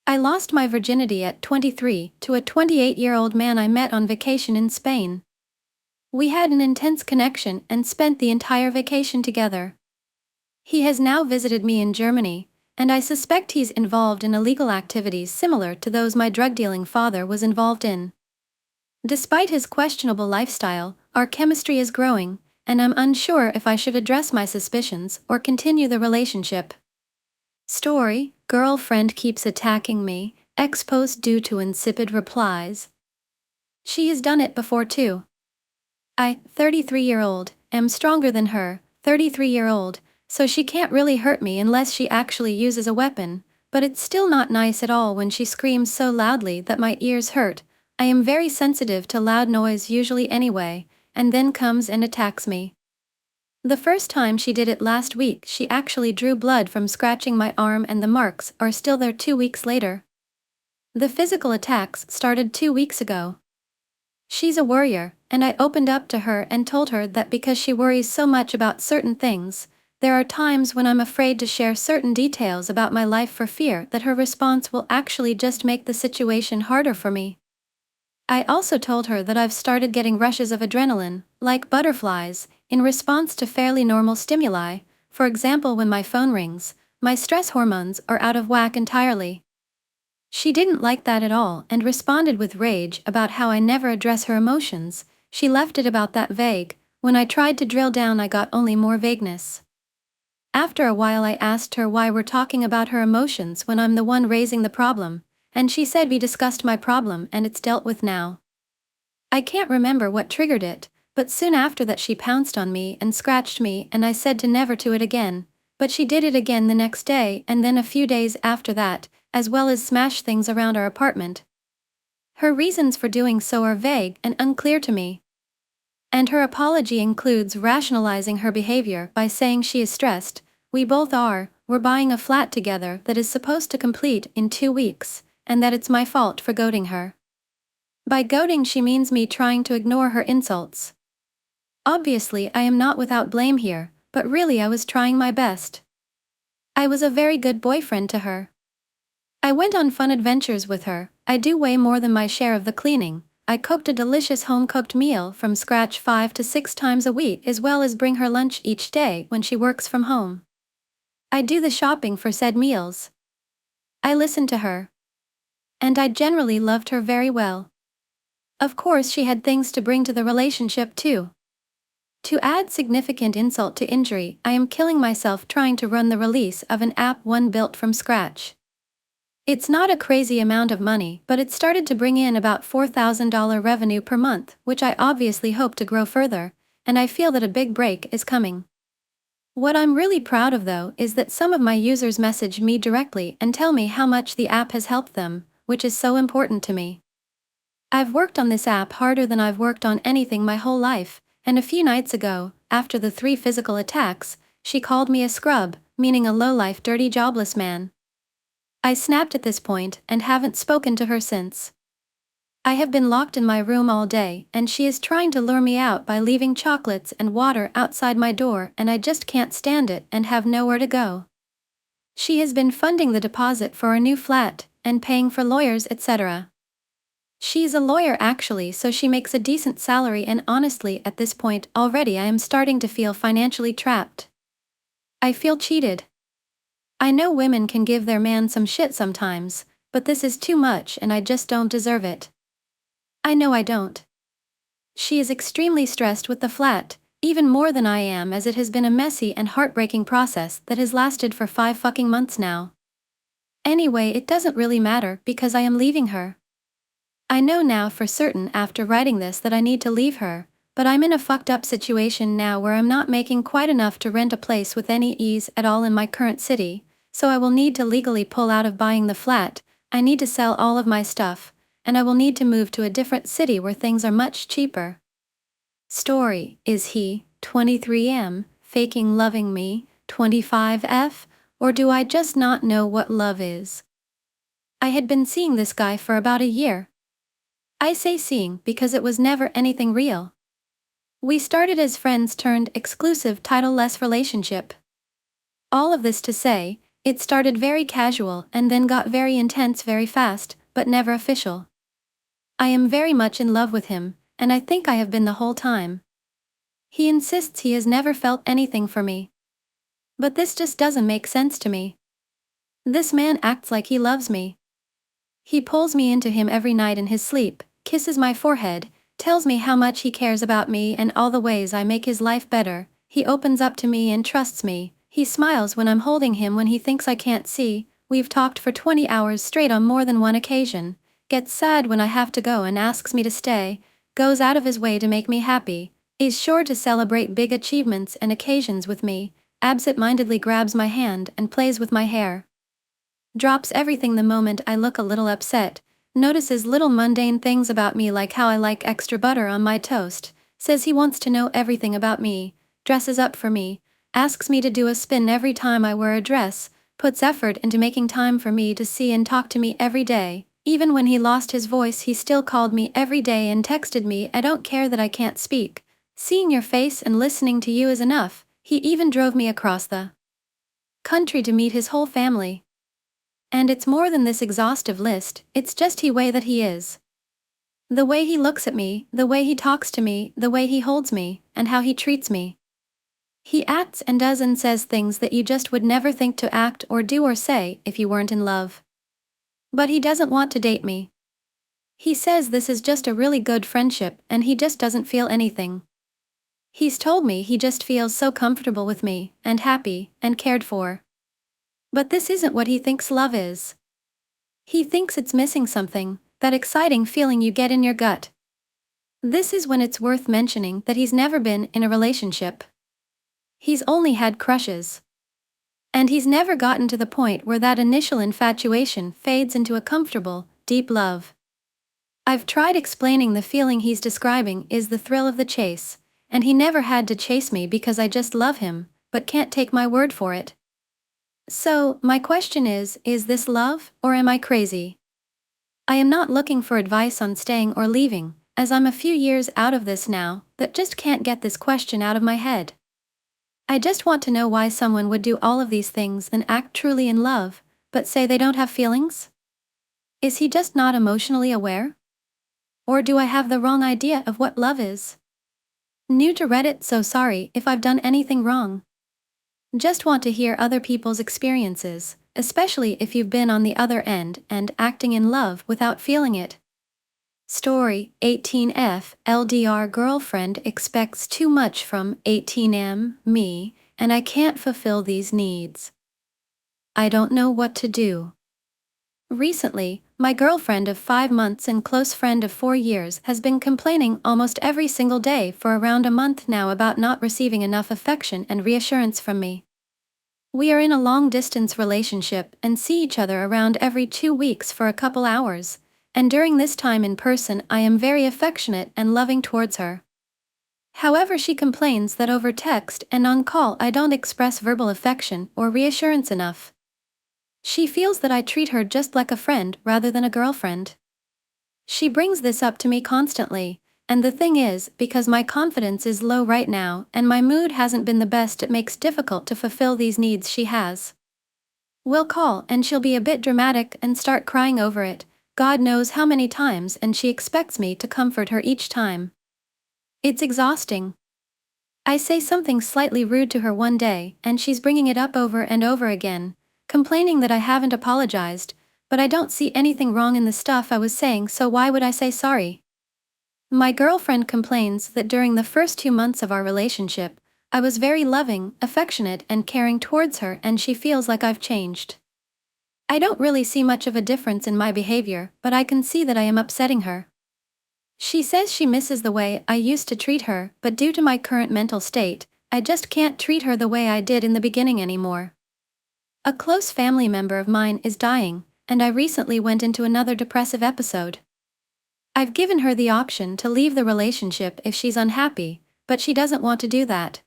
A: I lost my virginity at 23 to a 28-year-old man I met on vacation in Spain. We had an intense connection and spent the entire vacation together. He has now visited me in Germany, and I suspect he's involved in illegal activities similar to those my drug-dealing father was involved in. Despite his questionable lifestyle, our chemistry is growing, and I'm unsure if I should address my suspicions or continue the relationship. Story: girlfriend keeps attacking me, ex-post due to insipid replies. She has done it before too. I, 33-year-old, am stronger than her, 33-year-old, so she can't really hurt me unless she actually uses a weapon, but it's still not nice at all when she screams so loudly that my ears hurt. I am very sensitive to loud noise usually anyway, and then comes and attacks me. The first time she did it last week, she actually drew blood from scratching my arm, and the marks are still there 2 weeks later. The physical attacks started 2 weeks ago. She's a worrier, and I opened up to her and told her that because she worries so much about certain things, there are times when I'm afraid to share certain details about my life for fear that her response will actually just make the situation harder for me. I also told her that I've started getting rushes of adrenaline, like butterflies, in response to fairly normal stimuli. For example, when my phone rings, my stress hormones are out of whack entirely. She didn't like that at all and responded with rage about how I never address her emotions. She left it about that vague. When I tried to drill down, I got only more vagueness. After a while, I asked her why we're talking about her emotions when I'm the one raising the problem, and she said we discussed my problem and it's dealt with now. I can't remember what triggered it, but soon after that she pounced on me and scratched me and I said to never do it again, but she did it again the next day and then a few days after that, as well as smash things around our apartment. Her reasons for doing so are vague and unclear to me. And her apology includes rationalizing her behavior by saying she is stressed, we both are, we're buying a flat together that is supposed to complete in 2 weeks, and that it's my fault for goading her. By goading she means me trying to ignore her insults. Obviously I am not without blame here, but really I was trying my best. I was a very good boyfriend to her. I went on fun adventures with her, I do way more than my share of the cleaning. I cooked a delicious home-cooked meal from scratch 5 to 6 times a week as well as bring her lunch each day when she works from home. I do the shopping for said meals. I listen to her. And I generally loved her very well. Of course she had things to bring to the relationship too. To add significant insult to injury, I am killing myself trying to run the release of an app one built from scratch. It's not a crazy amount of money, but it started to bring in about $4,000 revenue per month, which I obviously hope to grow further, and I feel that a big break is coming. What I'm really proud of though is that some of my users message me directly and tell me how much the app has helped them, which is so important to me. I've worked on this app harder than I've worked on anything my whole life, and a few nights ago, after the 3 physical attacks, she called me a scrub, meaning a low-life dirty jobless man. I snapped at this point and haven't spoken to her since. I have been locked in my room all day and she is trying to lure me out by leaving chocolates and water outside my door and I just can't stand it and have nowhere to go. She has been funding the deposit for a new flat and paying for lawyers, etc. She's a lawyer actually, so she makes a decent salary and honestly at this point already I am starting to feel financially trapped. I feel cheated. I know women can give their man some shit sometimes, but this is too much and I just don't deserve it. I know I don't. She is extremely stressed with the flat, even more than I am as it has been a messy and heartbreaking process that has lasted for 5 fucking months now. Anyway, it doesn't really matter because I am leaving her. I know now for certain after writing this that I need to leave her, but I'm in a fucked up situation now where I'm not making quite enough to rent a place with any ease at all in my current city, so I will need to legally pull out of buying the flat, I need to sell all of my stuff, and I will need to move to a different city where things are much cheaper. Story: is he, 23M, faking loving me, 25F, or do I just not know what love is? I had been seeing this guy for about a year. I say seeing because it was never anything real. We started as friends turned exclusive title-less relationship. All of this to say, it started very casual and then got very intense very fast, but never official. I am very much in love with him, and I think I have been the whole time. He insists he has never felt anything for me. But this just doesn't make sense to me. This man acts like he loves me. He pulls me into him every night in his sleep, kisses my forehead, tells me how much he cares about me and all the ways I make his life better. He opens up to me and trusts me. He smiles when I'm holding him when he thinks I can't see. We've talked for 20 hours straight on more than one occasion. Gets sad when I have to go and asks me to stay. Goes out of his way to make me happy. Is sure to celebrate big achievements and occasions with me. Absent-mindedly grabs my hand and plays with my hair. Drops everything the moment I look a little upset. Notices little mundane things about me like how I like extra butter on my toast. Says he wants to know everything about me. Dresses up for me. Asks me to do a spin every time I wear a dress. Puts effort into making time for me to see and talk to me every day. Even when he lost his voice he still called me every day and texted me, I don't care that I can't speak. Seeing your face and listening to you is enough. He even drove me across the country to meet his whole family. And it's more than this exhaustive list, it's just the way that he is. The way he looks at me, the way he talks to me, the way he holds me, and how he treats me. He acts and does and says things that you just would never think to act or do or say if you weren't in love. But he doesn't want to date me. He says this is just a really good friendship and he just doesn't feel anything. He's told me he just feels so comfortable with me, and happy, and cared for. But this isn't what he thinks love is. He thinks it's missing something, that exciting feeling you get in your gut. This is when it's worth mentioning that he's never been in a relationship. He's only had crushes. And he's never gotten to the point where that initial infatuation fades into a comfortable, deep love. I've tried explaining the feeling he's describing is the thrill of the chase, and he never had to chase me because I just love him, but can't take my word for it. So, my question is this love, or am I crazy? I am not looking for advice on staying or leaving, as I'm a few years out of this now, but just can't get this question out of my head. I just want to know why someone would do all of these things and act truly in love, but say they don't have feelings? Is he just not emotionally aware? Or do I have the wrong idea of what love is? New to Reddit, so sorry if I've done anything wrong. Just want to hear other people's experiences, especially if you've been on the other end and acting in love without feeling it. Story 18F LDR girlfriend expects too much from 18M, me, and I can't fulfill these needs. I don't know what to do. Recently, my girlfriend of 5 months and close friend of 4 years has been complaining almost every single day for around a month now about not receiving enough affection and reassurance from me. We are in a long-distance relationship and see each other around every 2 weeks for a couple hours, and during this time in person I am very affectionate and loving towards her. However, she complains that over text and on call I don't express verbal affection or reassurance enough. She feels that I treat her just like a friend rather than a girlfriend. She brings this up to me constantly, and the thing is, because my confidence is low right now and my mood hasn't been the best, it makes difficult to fulfill these needs she has. We'll call and she'll be a bit dramatic and start crying over it, God knows how many times, and she expects me to comfort her each time. It's exhausting. I say something slightly rude to her one day and she's bringing it up over and over again, complaining that I haven't apologized, but I don't see anything wrong in the stuff I was saying, so why would I say sorry? My girlfriend complains that during the first 2 months of our relationship, I was very loving, affectionate, and caring towards her, and she feels like I've changed. I don't really see much of a difference in my behavior, but I can see that I am upsetting her. She says she misses the way I used to treat her, but due to my current mental state, I just can't treat her the way I did in the beginning anymore. A close family member of mine is dying, and I recently went into another depressive episode. I've given her the option to leave the relationship if she's unhappy, but she doesn't want to do that.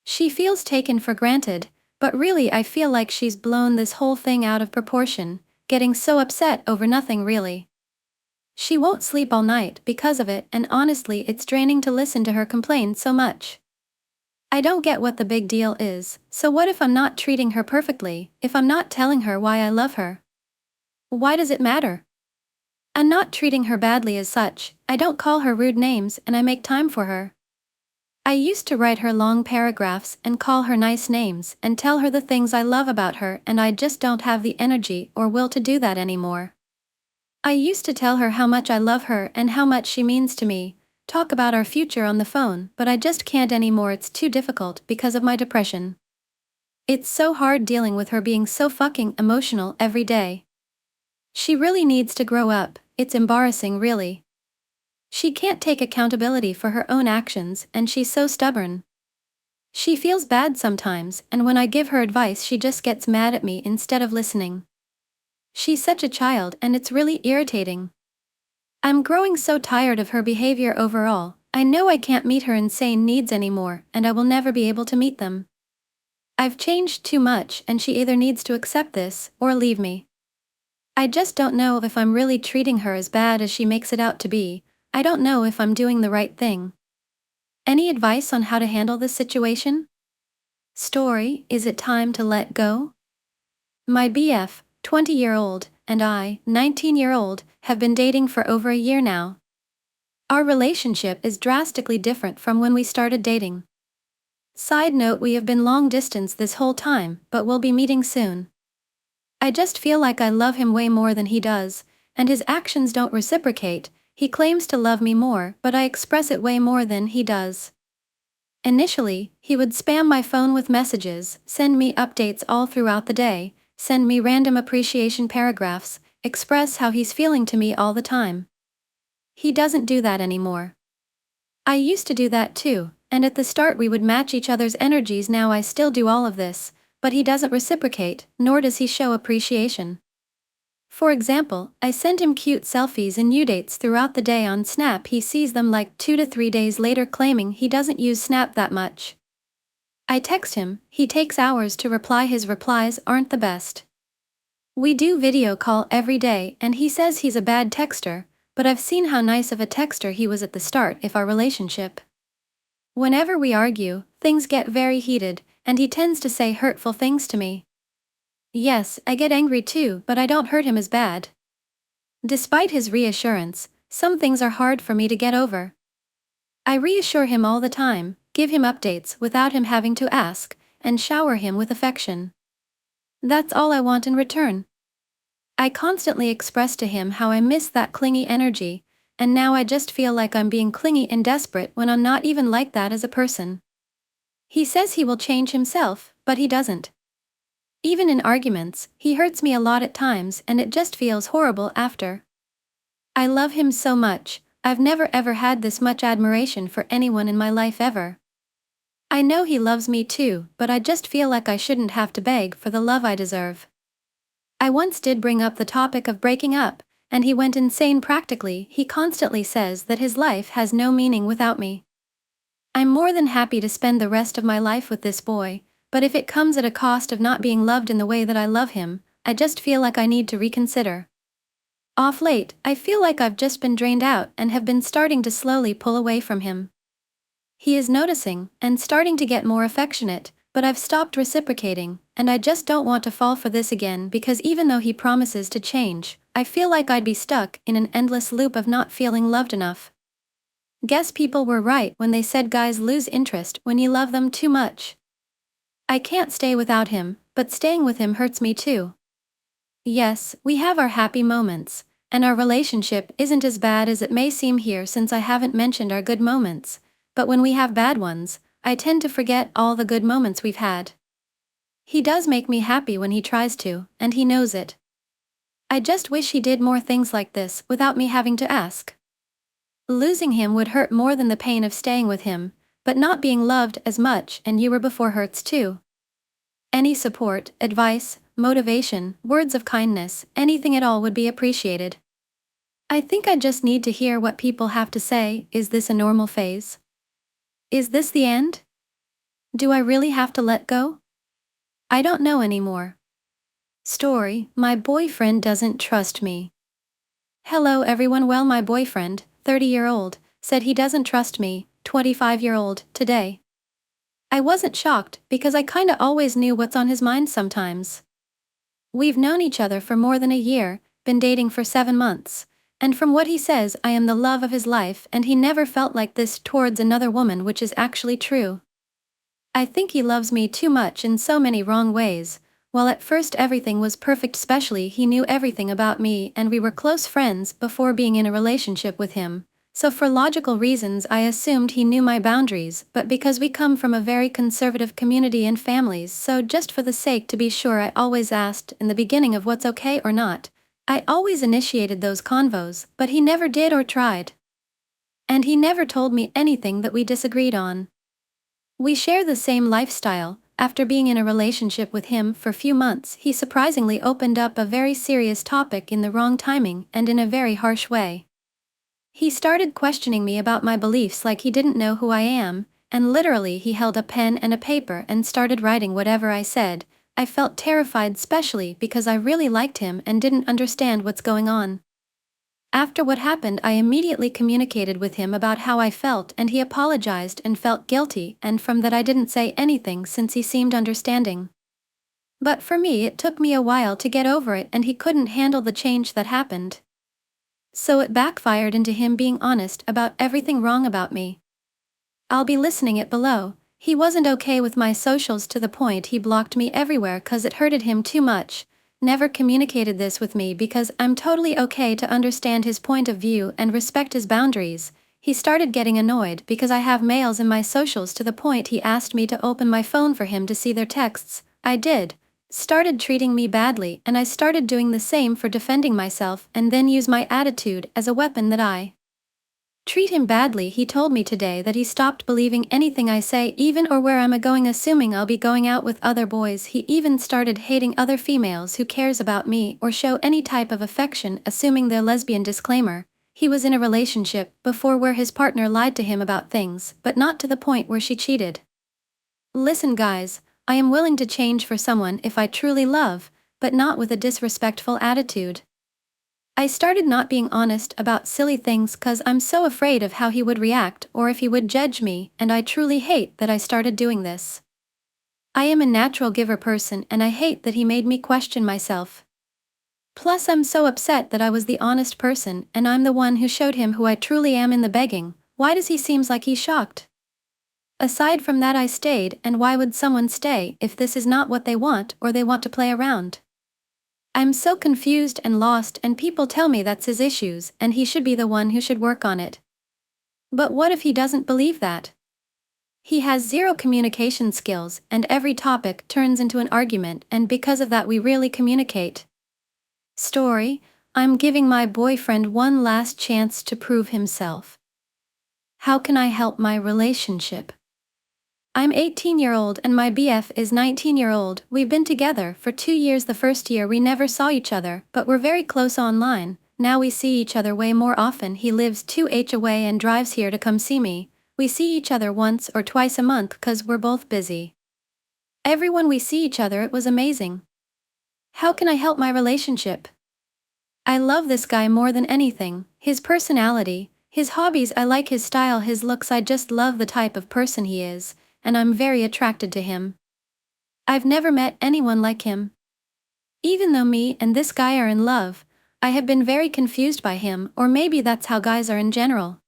A: She feels taken for granted, but really I feel like she's blown this whole thing out of proportion, getting so upset over nothing really. She won't sleep all night because of it, and honestly it's draining to listen to her complain so much. I don't get what the big deal is, so what if I'm not treating her perfectly, if I'm not telling her why I love her? Why does it matter? I'm not treating her badly as such, I don't call her rude names and I make time for her. I used to write her long paragraphs and call her nice names and tell her the things I love about her, and I just don't have the energy or will to do that anymore. I used to tell her how much I love her and how much she means to me, talk about our future on the phone, but I just can't anymore. It's too difficult because of my depression. It's so hard dealing with her being so fucking emotional every day. She really needs to grow up, it's embarrassing really. She can't take accountability for her own actions and she's so stubborn. She feels bad sometimes, and when I give her advice she just gets mad at me instead of listening. She's such a child and it's really irritating. I'm growing so tired of her behavior overall. I know I can't meet her insane needs anymore, and I will never be able to meet them. I've changed too much and she either needs to accept this or leave me. I just don't know if I'm really treating her as bad as she makes it out to be. I don't know if I'm doing the right thing. Any advice on how to handle this situation? Story, is it time to let go? My BF, 20-year-old, and I, 19-year-old, have been dating for over a year now. Our relationship is drastically different from when we started dating. Side note, we have been long distance this whole time, but we'll be meeting soon. I just feel like I love him way more than he does, and his actions don't reciprocate. He claims to love me more, but I express it way more than he does. Initially, he would spam my phone with messages, send me updates all throughout the day, send me random appreciation paragraphs, express how he's feeling to me all the time. He doesn't do that anymore. I used to do that too, and at the start we would match each other's energies. Now I still do all of this, but he doesn't reciprocate, nor does he show appreciation. For example, I send him cute selfies and new dates throughout the day on Snap. He sees them like 2 to 3 days later, claiming he doesn't use Snap that much. I text him, he takes hours to reply. His replies aren't the best. We do video call every day and he says he's a bad texter, but I've seen how nice of a texter he was at the start of our relationship. Whenever we argue, things get very heated, and he tends to say hurtful things to me. Yes, I get angry too, but I don't hurt him as bad. Despite his reassurance, some things are hard for me to get over. I reassure him all the time, give him updates without him having to ask, and shower him with affection. That's all I want in return. I constantly express to him how I miss that clingy energy, and now I just feel like I'm being clingy and desperate when I'm not even like that as a person. He says he will change himself, but he doesn't. Even in arguments, he hurts me a lot at times and it just feels horrible after. I love him so much, I've never ever had this much admiration for anyone in my life ever. I know he loves me too, but I just feel like I shouldn't have to beg for the love I deserve. I once did bring up the topic of breaking up, and he went insane practically. He constantly says that his life has no meaning without me. I'm more than happy to spend the rest of my life with this boy, but if it comes at a cost of not being loved in the way that I love him, I just feel like I need to reconsider. Off late, I feel like I've just been drained out and have been starting to slowly pull away from him. He is noticing and starting to get more affectionate, but I've stopped reciprocating, and I just don't want to fall for this again because even though he promises to change, I feel like I'd be stuck in an endless loop of not feeling loved enough. Guess people were right when they said guys lose interest when you love them too much. I can't stay without him, but staying with him hurts me too. Yes, we have our happy moments, and our relationship isn't as bad as it may seem here since I haven't mentioned our good moments, but when we have bad ones, I tend to forget all the good moments we've had. He does make me happy when he tries to, and he knows it. I just wish he did more things like this without me having to ask. Losing him would hurt more than the pain of staying with him, but not being loved as much and you were before hurts too. Any support, advice, motivation, words of kindness, anything at all would be appreciated. I think I just need to hear what people have to say. Is this a normal phase? Is this the end? Do I really have to let go? I don't know anymore. Story: my boyfriend doesn't trust me. Hello everyone. Well, my boyfriend, 30-year-old, said he doesn't trust me, 25-year-old, today. I wasn't shocked because I kinda always knew what's on his mind sometimes. We've known each other for more than a year, been dating for 7 months, and from what he says I am the love of his life and he never felt like this towards another woman, which is actually true. I think he loves me too much in so many wrong ways. While at first everything was perfect, especially he knew everything about me and we were close friends before being in a relationship with him, so for logical reasons I assumed he knew my boundaries, but because we come from a very conservative community and families, so just for the sake to be sure I always asked in the beginning of what's okay or not. I always initiated those convos, but he never did or tried. And he never told me anything that we disagreed on. We share the same lifestyle. After being in a relationship with him for a few months, he surprisingly opened up a very serious topic in the wrong timing and in a very harsh way. He started questioning me about my beliefs like he didn't know who I am, and literally he held a pen and a paper and started writing whatever I said. I felt terrified, especially because I really liked him and didn't understand what's going on. After what happened, I immediately communicated with him about how I felt and he apologized and felt guilty, and from that I didn't say anything since he seemed understanding. But for me it took me a while to get over it and he couldn't handle the change that happened. So it backfired into him being honest about everything wrong about me. I'll be listening it below. He wasn't okay with my socials to the point he blocked me everywhere cause it hurted him too much. Never communicated this with me because I'm totally okay to understand his point of view and respect his boundaries. He started getting annoyed because I have males in my socials to the point he asked me to open my phone for him to see their texts. I did. Started treating me badly and I started doing the same for defending myself and then use my attitude as a weapon that I Treat him badly. He told me today that he stopped believing anything I say, even or where I'm going, assuming I'll be going out with other boys. He even started hating other females who cares about me or show any type of affection, assuming they're lesbian. Disclaimer: he was in a relationship before where his partner lied to him about things, but not to the point where she cheated. Listen guys, I am willing to change for someone if I truly love, but not with a disrespectful attitude. I started not being honest about silly things cause I'm so afraid of how he would react or if he would judge me, and I truly hate that I started doing this. I am a natural giver person and I hate that he made me question myself. Plus I'm so upset that I was the honest person and I'm the one who showed him who I truly am in the begging. Why does he seems like he's shocked? Aside from that, I stayed, and why would someone stay if this is not what they want or they want to play around? I'm so confused and lost, and people tell me that's his issues and he should be the one who should work on it. But what if he doesn't believe that? He has zero communication skills and every topic turns into an argument, and because of that we rarely communicate. Story: I'm giving my boyfriend one last chance to prove himself. How can I help my relationship? I'm 18-year-old and my BF is 19-year-old. We've been together for 2 years. The first year we never saw each other, but we're very close online. Now we see each other way more often. He lives 2h away and drives here to come see me. We see each other once or twice a month cause we're both busy. Everyone we see each other, it was amazing. How can I help my relationship? I love this guy more than anything. His personality, his hobbies, I like his style, his looks, I just love the type of person he is, and I'm very attracted to him. I've never met anyone like him. Even though me and this guy are in love, I have been very confused by him, or maybe that's how guys are in general.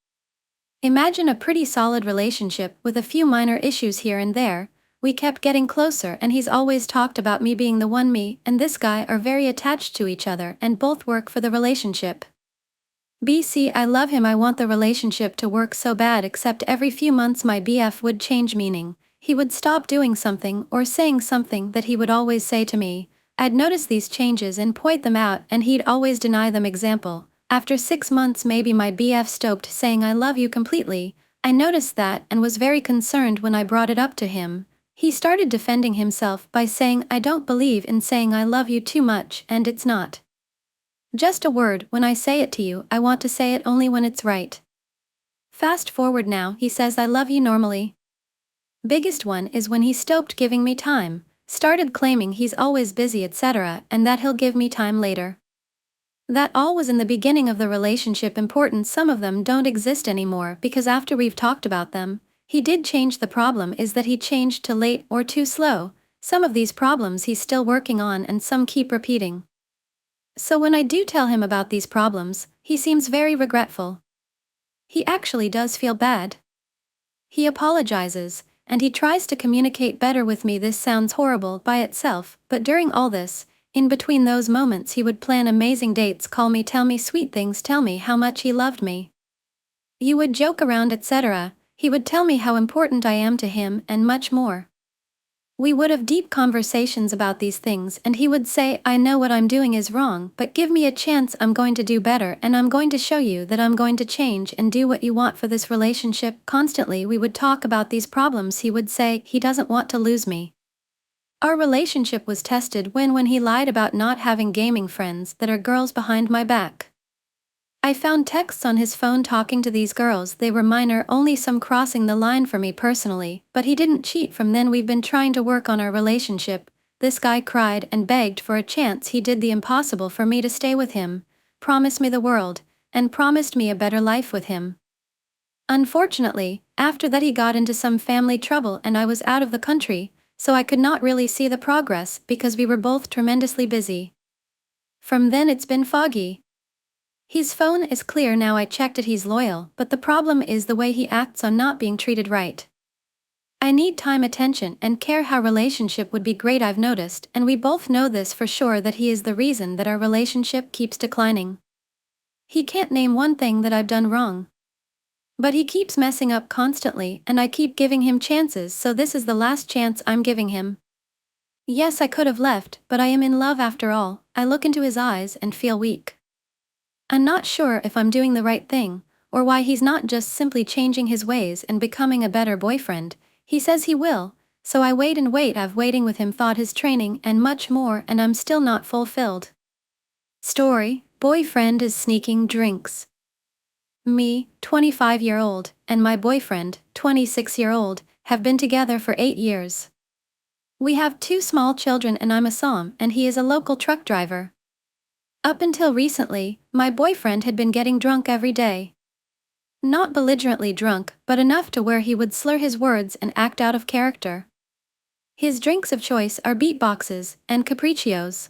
A: Imagine a pretty solid relationship with a few minor issues here and there. We kept getting closer and he's always talked about me being the one. Me and this guy are very attached to each other and both work for the relationship. BC, I love him, I want the relationship to work so bad, except every few months my BF would change, meaning he would stop doing something or saying something that he would always say to me. I'd notice these changes and point them out and he'd always deny them. Example: after 6 months maybe my BF stopped saying I love you completely. I noticed that and was very concerned when I brought it up to him. He started defending himself by saying I don't believe in saying I love you too much, and it's not just a word. When I say it to you, I want to say it only when it's right. Fast forward now, he says I love you normally. Biggest one is when he stopped giving me time, started claiming he's always busy etc. and that he'll give me time later. That all was in the beginning of the relationship. Important, some of them don't exist anymore because after we've talked about them, he did change. The problem is that he changed to late or too slow. Some of these problems he's still working on and some keep repeating. So when I do tell him about these problems, he seems very regretful. He actually does feel bad. He apologizes, and he tries to communicate better with me. This sounds horrible by itself, but during all this, in between those moments he would plan amazing dates, call me, tell me sweet things, tell me how much he loved me. You would joke around etc. He would tell me how important I am to him and much more. We would have deep conversations about these things and he would say I know what I'm doing is wrong, but give me a chance, I'm going to do better and I'm going to show you that I'm going to change and do what you want for this relationship. Constantly we would talk about these problems. He would say he doesn't want to lose me. Our relationship was tested when he lied about not having gaming friends that are girls behind my back. I found texts on his phone talking to these girls. They were minor, only some crossing the line for me personally, but he didn't cheat. From then we've been trying to work on our relationship. This guy cried and begged for a chance. He did the impossible for me to stay with him, promised me the world, and promised me a better life with him. Unfortunately, after that he got into some family trouble and I was out of the country, so I could not really see the progress because we were both tremendously busy. From then it's been foggy. His phone is clear now, I checked it, he's loyal, but the problem is the way he acts on not being treated right. I need time, attention, and care. How relationship would be great, I've noticed, and we both know this for sure, that he is the reason that our relationship keeps declining. He can't name one thing that I've done wrong. But he keeps messing up constantly and I keep giving him chances, so this is the last chance I'm giving him. Yes, I could have left, but I am in love after all. I look into his eyes and feel weak. I'm not sure if I'm doing the right thing, or why he's not just simply changing his ways and becoming a better boyfriend. He says he will, so I wait and wait. I've waiting with him, thought his training, and much more, and I'm still not fulfilled. Story: boyfriend is sneaking drinks. Me, 25-year-old, and my boyfriend, 26-year-old, have been together for 8 years. We have 2 small children and I'm a som, and he is a local truck driver. Up until recently, my boyfriend had been getting drunk every day. Not belligerently drunk, but enough to where he would slur his words and act out of character. His drinks of choice are beatboxes and capriccios.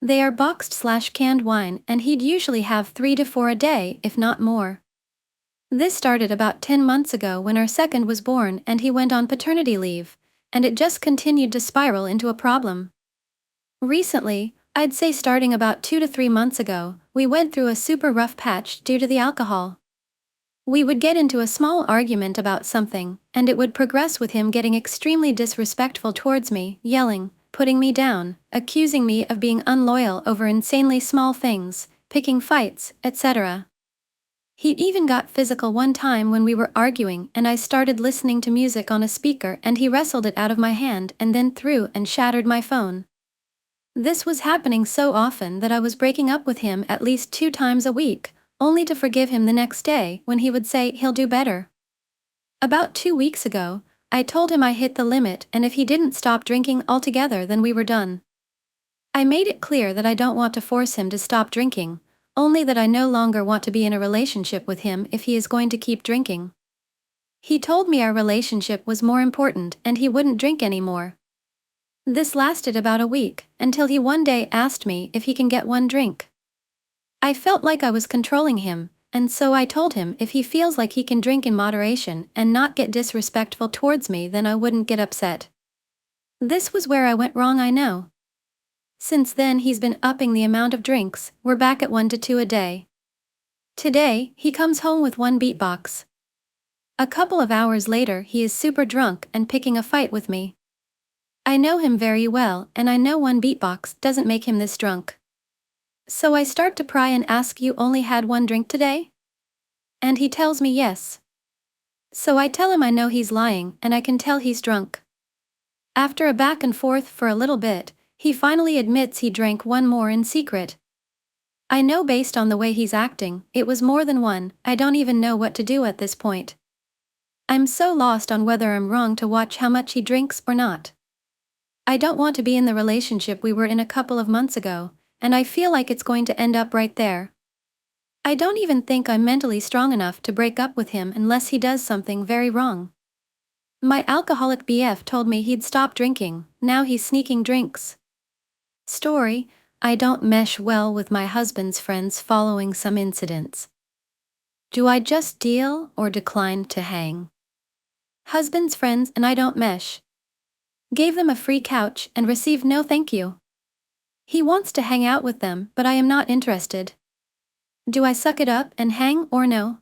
A: They are boxed/canned wine, and he'd usually have 3 to 4 a day, if not more. This started about 10 months ago when our second was born and he went on paternity leave, and it just continued to spiral into a problem. Recently, I'd say starting about 2 to 3 months ago, we went through a super rough patch due to the alcohol. We would get into a small argument about something, and it would progress with him getting extremely disrespectful towards me, yelling, putting me down, accusing me of being unloyal over insanely small things, picking fights, etc. He even got physical one time when we were arguing and I started listening to music on a speaker and he wrestled it out of my hand and then threw and shattered my phone. This was happening so often that I was breaking up with him at least 2 times a week, only to forgive him the next day when he would say he'll do better. About 2 weeks ago, I told him I hit the limit and if he didn't stop drinking altogether then we were done. I made it clear that I don't want to force him to stop drinking, only that I no longer want to be in a relationship with him if he is going to keep drinking. He told me our relationship was more important and he wouldn't drink anymore. This lasted about a week, until he one day asked me if he can get 1 drink. I felt like I was controlling him, and so I told him if he feels like he can drink in moderation and not get disrespectful towards me then I wouldn't get upset. This was where I went wrong, I know. Since then he's been upping the amount of drinks, we're back at 1 to 2 a day. Today, he comes home with 1 beatbox. A couple of hours later he is super drunk and picking a fight with me. I know him very well and I know 1 beatbox doesn't make him this drunk. So I start to pry and ask, you only had 1 drink today? And he tells me yes. So I tell him I know he's lying and I can tell he's drunk. After a back and forth for a little bit, he finally admits he drank 1 more in secret. I know based on the way he's acting, it was more than 1, I don't even know what to do at this point. I'm so lost on whether I'm wrong to watch how much he drinks or not. I don't want to be in the relationship we were in a couple of months ago, and I feel like it's going to end up right there. I don't even think I'm mentally strong enough to break up with him unless he does something very wrong. My alcoholic BF told me he'd stop drinking, now he's sneaking drinks. Story: I don't mesh well with my husband's friends following some incidents. Do I just deal or decline to hang? Husband's friends and I don't mesh. Gave them a free couch and received no thank you. He wants to hang out with them, but I am not interested. Do I suck it up and hang or no?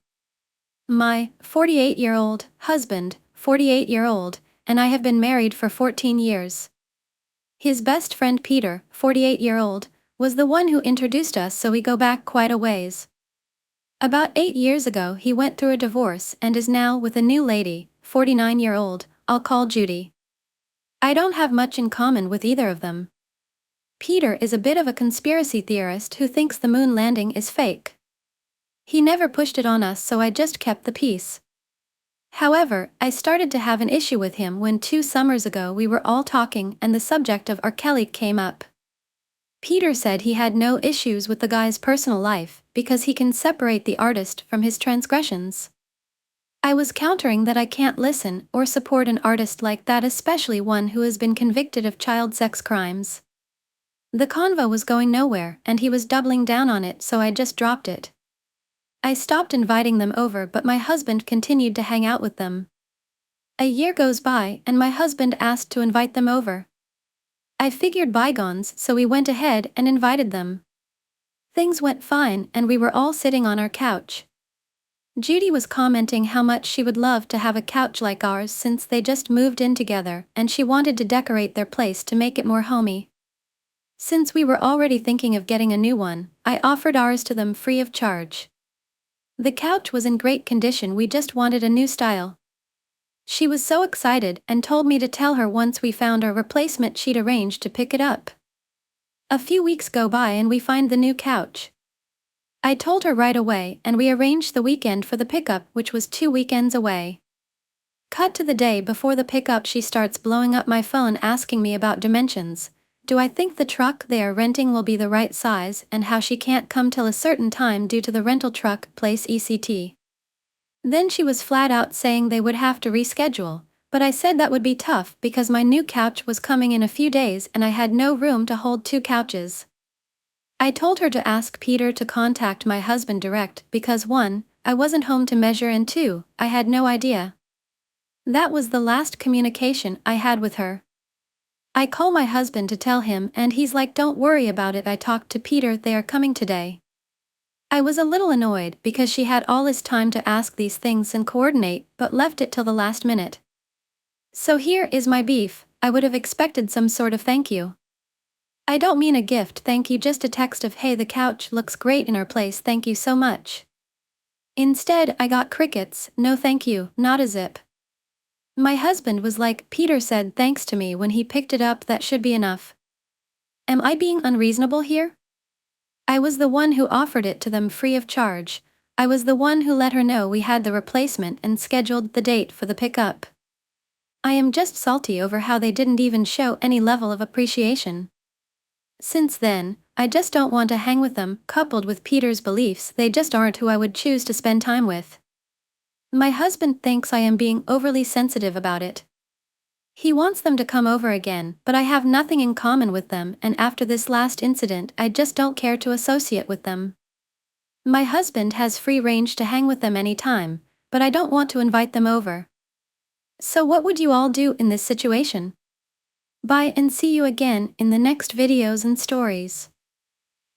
A: My 48-year-old husband, 48-year-old, and I have been married for 14 years. His best friend Peter, 48-year-old, was the one who introduced us, so we go back quite a ways. About 8 years ago he went through a divorce and is now with a new lady, 49-year-old, I'll call Judy. I don't have much in common with either of them. Peter is a bit of a conspiracy theorist who thinks the moon landing is fake. He never pushed it on us, so I just kept the peace. However, I started to have an issue with him when 2 summers ago we were all talking and the subject of R. Kelly came up. Peter said he had no issues with the guy's personal life because he can separate the artist from his transgressions. I was countering that I can't listen or support an artist like that, especially one who has been convicted of child sex crimes. The convo was going nowhere and he was doubling down on it, so I just dropped it. I stopped inviting them over, but my husband continued to hang out with them. A year goes by and my husband asked to invite them over. I figured bygones, so we went ahead and invited them. Things went fine and we were all sitting on our couch. Judy was commenting how much she would love to have a couch like ours since they just moved in together and she wanted to decorate their place to make it more homey. Since we were already thinking of getting a new one, I offered ours to them free of charge. The couch was in great condition, we just wanted a new style. She was so excited and told me to tell her once we found our replacement she'd arrange to pick it up. A few weeks go by and we find the new couch. I told her right away and we arranged the weekend for the pickup, which was 2 weekends away. Cut to the day before the pickup, she starts blowing up my phone asking me about dimensions. Do I think the truck they are renting will be the right size, and how she can't come till a certain time due to the rental truck place ECT. Then she was flat out saying they would have to reschedule, but I said that would be tough because my new couch was coming in a few days and I had no room to hold 2 couches. I told her to ask Peter to contact my husband direct because 1, I wasn't home to measure, and 2, I had no idea. That was the last communication I had with her. I call my husband to tell him and he's like, don't worry about it, I talked to Peter, they are coming today. I was a little annoyed because she had all this time to ask these things and coordinate, but left it till the last minute. So here is my beef. I would have expected some sort of thank you. I don't mean a gift thank you, just a text of hey, the couch looks great in our place, thank you so much. Instead I got crickets, no thank you, not a zip. My husband was like, Peter said thanks to me when he picked it up, that should be enough. Am I being unreasonable here? I was the one who offered it to them free of charge. I was the one who let her know we had the replacement and scheduled the date for the pickup. I am just salty over how they didn't even show any level of appreciation. Since then, I just don't want to hang with them, coupled with Peter's beliefs, they just aren't who I would choose to spend time with. My husband thinks I am being overly sensitive about it. He wants them to come over again, but I have nothing in common with them, and after this last incident I just don't care to associate with them. My husband has free range to hang with them anytime, but I don't want to invite them over. So what would you all do in this situation? Bye and see you again in the next videos and stories.